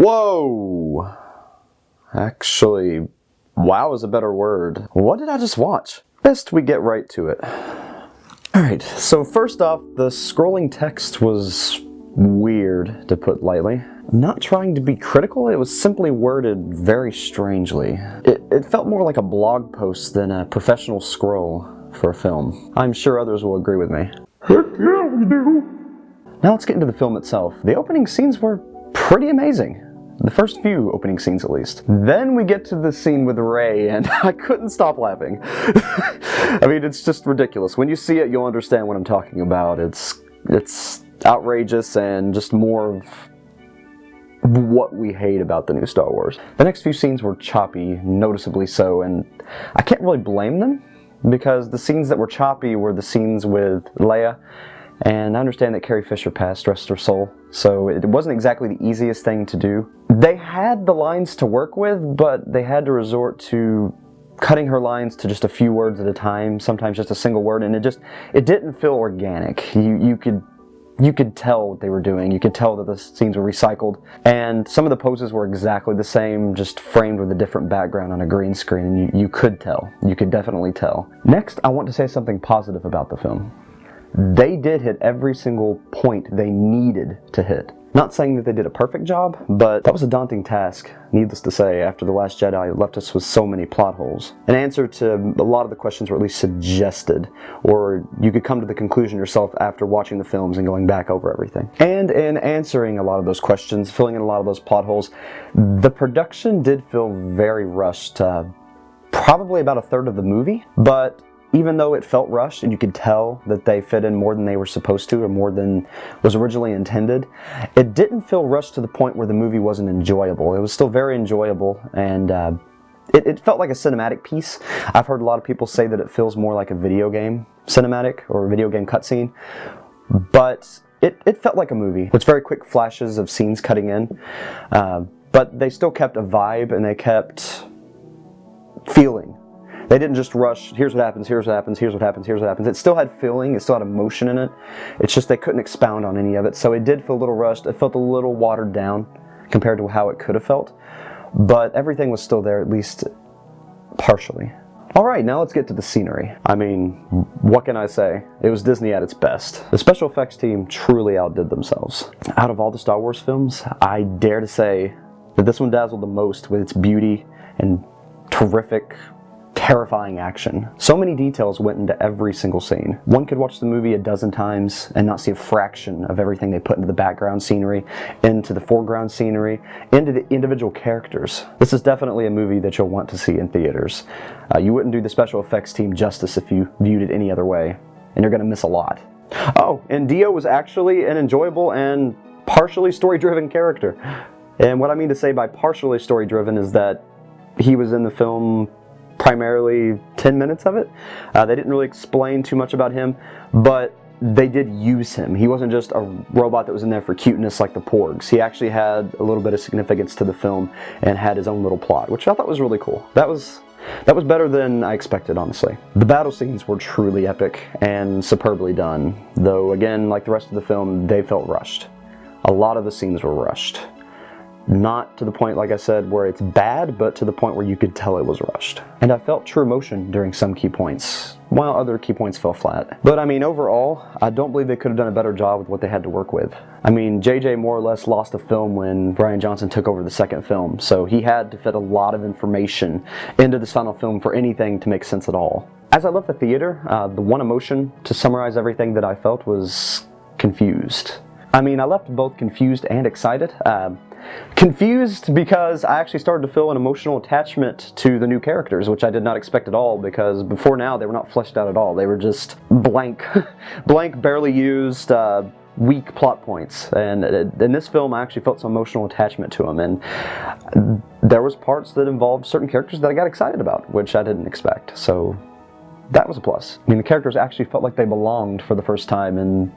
Whoa! Actually, wow is a better word. What did I just watch? Best we get right to it. Alright, so first off, the scrolling text was weird, to put lightly. Not trying to be critical, it was simply worded very strangely. It felt more like a blog post than a professional scroll for a film. I'm sure others will agree with me. Heck yeah, we do! Now let's get into the film itself. The opening scenes were pretty amazing. The first few opening scenes, at least. Then we get to the scene with Rey, and I couldn't stop laughing. I mean, it's just ridiculous. When you see it, you'll understand what I'm talking about. It's outrageous and just more of what we hate about the new Star Wars. The next few scenes were choppy, noticeably so, and I can't really blame them, because the scenes that were choppy were the scenes with Leia, and I understand that Carrie Fisher passed, rest her soul, so it wasn't exactly the easiest thing to do. They had the lines to work with, but they had to resort to cutting her lines to just a few words at a time, sometimes just a single word, and it didn't feel organic. You could tell what they were doing. You could tell that the scenes were recycled, and some of the poses were exactly the same, just framed with a different background on a green screen, and you could tell. You could definitely tell. Next, I want to say something positive about the film. They did hit every single point they needed to hit. Not saying that they did a perfect job, but that was a daunting task, needless to say, after The Last Jedi left us with so many plot holes. An answer to a lot of the questions were at least suggested, or you could come to the conclusion yourself after watching the films and going back over everything. And in answering a lot of those questions, filling in a lot of those plot holes, the production did feel very rushed, probably about a third of the movie, but even though it felt rushed and you could tell that they fit in more than they were supposed to or more than was originally intended, it didn't feel rushed to the point where the movie wasn't enjoyable. It was still very enjoyable, and it felt like a cinematic piece. I've heard a lot of people say that it feels more like a video game cinematic or a video game cutscene, but it felt like a movie. It's very quick flashes of scenes cutting in, but they still kept a vibe and they kept feeling. They didn't just rush, here's what happens, here's what happens, here's what happens, here's what happens. It still had feeling, it still had emotion in it. It's just they couldn't expound on any of it, so it did feel a little rushed. It felt a little watered down compared to how it could have felt, but everything was still there, at least partially. Alright, now let's get to the scenery. I mean, what can I say? It was Disney at its best. The special effects team truly outdid themselves. Out of all the Star Wars films, I dare to say that this one dazzled the most with its beauty and terrific, terrifying action. So many details went into every single scene. One could watch the movie a dozen times and not see a fraction of everything they put into the background scenery, into the foreground scenery, into the individual characters. This is definitely a movie that you'll want to see in theaters. You wouldn't do the special effects team justice if you viewed it any other way, and you're going to miss a lot. Oh, and Dio was actually an enjoyable and partially story-driven character. And what I mean to say by partially story-driven is that he was in the film primarily 10 minutes of it. They didn't really explain too much about him, but they did use him. He wasn't just a robot that was in there for cuteness like the Porgs. He actually had a little bit of significance to the film and had his own little plot, which I thought was really cool. That was better than I expected, honestly. The battle scenes were truly epic and superbly done, though again, like the rest of the film, they felt rushed. A lot of the scenes were rushed. Not to the point, like I said, where it's bad, but to the point where you could tell it was rushed. And I felt true emotion during some key points, while other key points fell flat. But I mean, overall, I don't believe they could have done a better job with what they had to work with. I mean, JJ more or less lost a film when Rian Johnson took over the second film, so he had to fit a lot of information into this final film for anything to make sense at all. As I left the theater, the one emotion to summarize everything that I felt was confused. I mean, I left both confused and excited. Confused because I actually started to feel an emotional attachment to the new characters, which I did not expect at all, because before now they were not fleshed out at all. They were just blank, barely used, weak plot points. And in this film I actually felt some emotional attachment to them, and there was parts that involved certain characters that I got excited about, which I didn't expect, so that was a plus. I mean, the characters actually felt like they belonged for the first time, and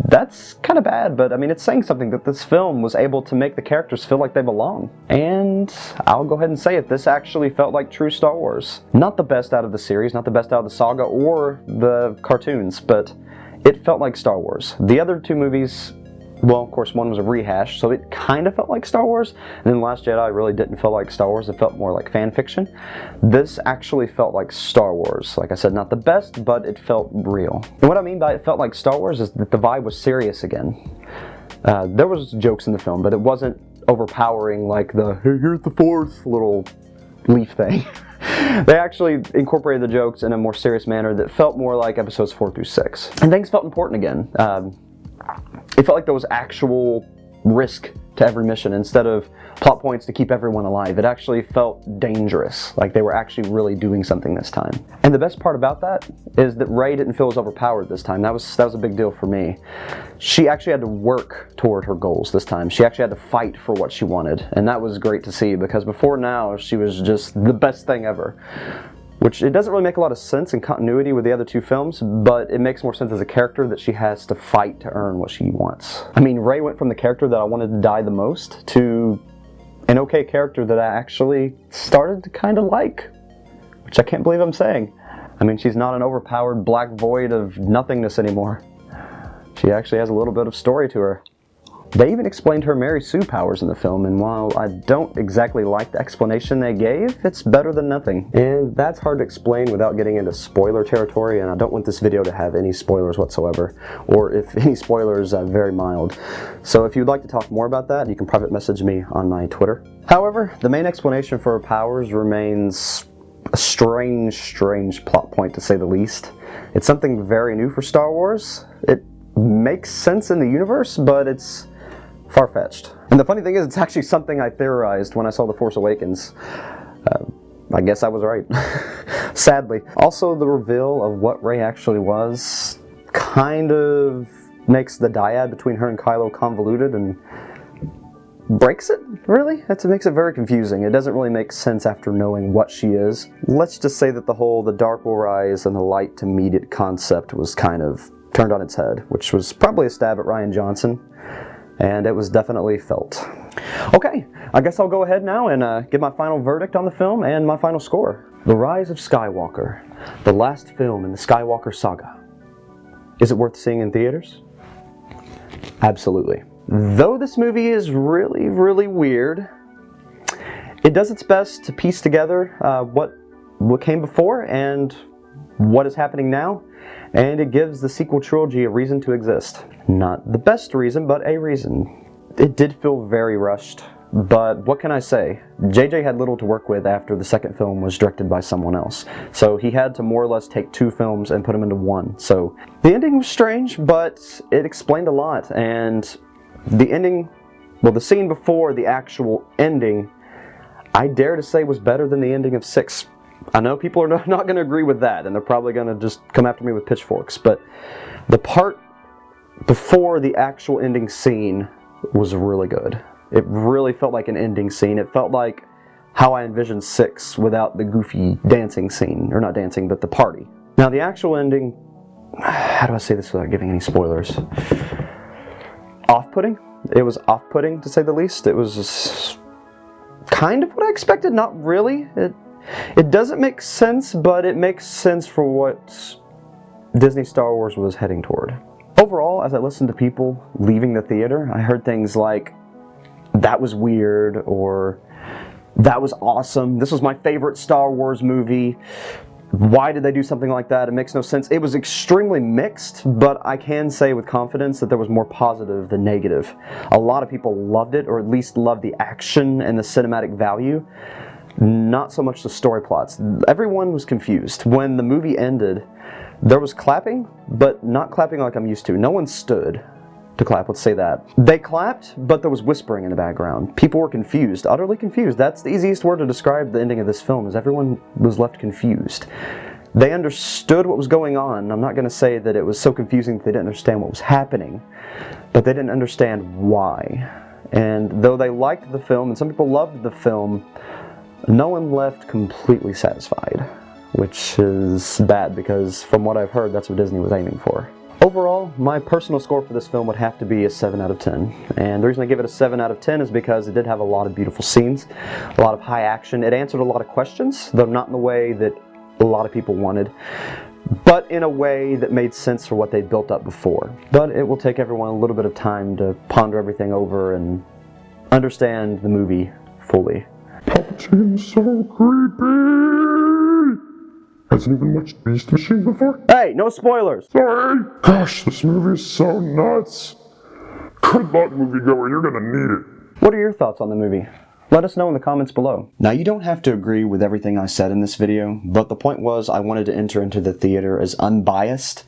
that's kind of bad, but I mean, it's saying something that this film was able to make the characters feel like they belong. And I'll go ahead and say it, this actually felt like true Star Wars. Not the best out of the series, not the best out of the saga or the cartoons, but it felt like Star Wars. The other two movies well, of course, 1 was a rehash, so it kind of felt like Star Wars, and then Last Jedi really didn't feel like Star Wars, it felt more like fan fiction. This actually felt like Star Wars. Like I said, not the best, but it felt real. And what I mean by it felt like Star Wars is that the vibe was serious again. There was jokes in the film, but it wasn't overpowering like the, hey, here's the Force little leaf thing. They actually incorporated the jokes in a more serious manner that felt more like episodes 4 through 6. And things felt important again. It felt like there was actual risk to every mission instead of plot points to keep everyone alive. It actually felt dangerous, like they were actually really doing something this time. And the best part about that is that Rey didn't feel as overpowered this time. That was a big deal for me. She actually had to work toward her goals this time. She actually had to fight for what she wanted, and that was great to see, because before now she was just the best thing ever. Which, it doesn't really make a lot of sense in continuity with the other 2 films, but it makes more sense as a character that she has to fight to earn what she wants. I mean, Rey went from the character that I wanted to die the most to an okay character that I actually started to kind of like, which I can't believe I'm saying. I mean, she's not an overpowered black void of nothingness anymore. She actually has a little bit of story to her. They even explained her Mary Sue powers in the film, and while I don't exactly like the explanation they gave, it's better than nothing. And that's hard to explain without getting into spoiler territory, and I don't want this video to have any spoilers whatsoever, or if any spoilers, very mild. So if you'd like to talk more about that, you can private message me on my Twitter. However, the main explanation for her powers remains a strange plot point, to say the least. It's something very new for Star Wars. It makes sense in the universe, but it's far-fetched. And the funny thing is, it's actually something I theorized when I saw The Force Awakens. I guess I was right. Sadly. Also, the reveal of what Rey actually was kind of makes the dyad between her and Kylo convoluted and breaks it, really? It makes it very confusing. It doesn't really make sense after knowing what she is. Let's just say that the dark will rise and the light to meet it concept was kind of turned on its head, which was probably a stab at Rian Johnson. And it was definitely felt. Okay, I guess I'll go ahead now and give my final verdict on the film and my final score. The Rise of Skywalker, the last film in the Skywalker saga. Is it worth seeing in theaters? Absolutely. Though this movie is really, really weird, it does its best to piece together what came before and what is happening now, and it gives the sequel trilogy a reason to exist. Not the best reason, but a reason. It did feel very rushed, but what can I say? JJ had little to work with after the second film was directed by someone else, so he had to more or less take 2 films and put them into 1. So the ending was strange, but it explained a lot, and the ending, well, the scene before the actual ending, I dare to say was better than the ending of 6. I know people are not going to agree with that, and they're probably going to just come after me with pitchforks, but the part before the actual ending scene was really good. It really felt like an ending scene. It felt like how I envisioned 6 without the goofy dancing scene, or not dancing, but the party. Now the actual ending, how do I say this without giving any spoilers? Off-putting. It was off-putting, to say the least. It was just kind of what I expected, not really. It doesn't make sense, but it makes sense for what Disney Star Wars was heading toward. Overall, as I listened to people leaving the theater, I heard things like, that was weird, or that was awesome, this was my favorite Star Wars movie, why did they do something like that, it makes no sense. It was extremely mixed, but I can say with confidence that there was more positive than negative. A lot of people loved it, or at least loved the action and the cinematic value. Not so much the story plots. Everyone was confused. When the movie ended, there was clapping, but not clapping like I'm used to. No one stood to clap, let's say that. They clapped, but there was whispering in the background. People were confused, utterly confused. That's the easiest word to describe the ending of this film, is everyone was left confused. They understood what was going on. I'm not going to say that it was so confusing that they didn't understand what was happening, but they didn't understand why. And though they liked the film, and some people loved the film, no one left completely satisfied, which is bad because from what I've heard, that's what Disney was aiming for. Overall, my personal score for this film would have to be a 7 out of 10. And the reason I give it a 7 out of 10 is because it did have a lot of beautiful scenes, a lot of high action. It answered a lot of questions, though not in the way that a lot of people wanted. but in a way that made sense for what they'd built up before. But it will take everyone a little bit of time to ponder everything over and understand the movie fully. Palpatine's so creepy! Hasn't even watched Beast Machine before? Hey, no spoilers! Sorry! Gosh, this movie is so nuts! Good luck, moviegoer, you're gonna need it. What are your thoughts on the movie? Let us know in the comments below. Now, you don't have to agree with everything I said in this video, but the point was I wanted to enter into the theater as unbiased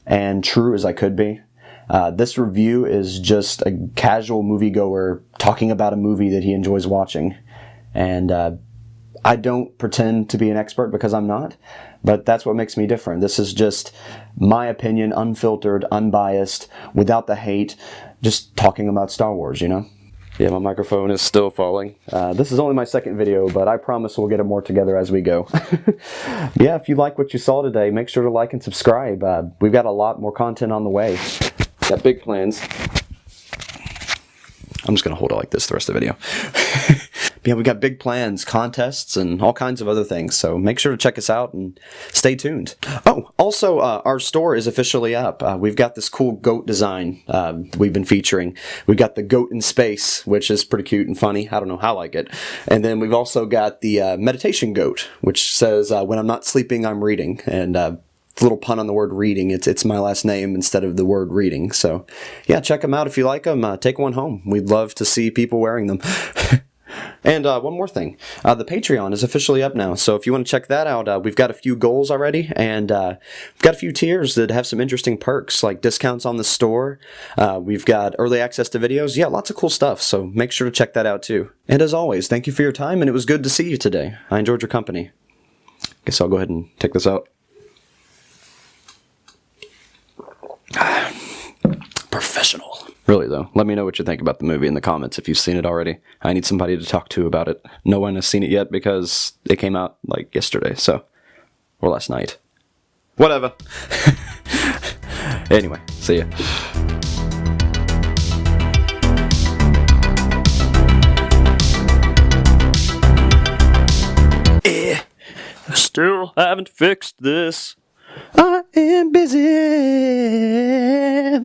and true as I could be. This review is just a casual moviegoer talking about a movie that he enjoys watching. And I don't pretend to be an expert because I'm not, but that's what makes me different. This is just my opinion, unfiltered, unbiased, without the hate, just talking about Star Wars, you know? Yeah, my microphone is still falling. This is only my second video, but I promise we'll get it more together as we go. Yeah, if you like what you saw today, make sure to like and subscribe. We've got a lot more content on the way. Got big plans. I'm just going to hold it like this the rest of the video. Yeah, we got big plans, contests, and all kinds of other things, so make sure to check us out and stay tuned. Oh, also, our store is officially up. We've got this cool goat design we've been featuring. We've got the goat in space, which is pretty cute and funny. I don't know how I like it. And then we've also got the meditation goat, which says, when I'm not sleeping, I'm reading. And a little pun on the word reading. It's my last name instead of the word reading. So, yeah, check them out if you like them. Take one home. We'd love to see people wearing them. And one more thing, the Patreon is officially up now, so if you want to check that out, we've got a few goals already, and we've got a few tiers that have some interesting perks, like discounts on the store. We've got early access to videos. Yeah, lots of cool stuff, so make sure to check that out too. And as always, thank you for your time, and it was good to see you today. I enjoyed your company. Guess I'll go ahead and take this out. Professional. Really, though, let me know what you think about the movie in the comments if you've seen it already. I need somebody to talk to about it. No one has seen it yet because it came out, like, yesterday, so... or last night. Whatever. Anyway, see ya. Still haven't fixed this. I am busy.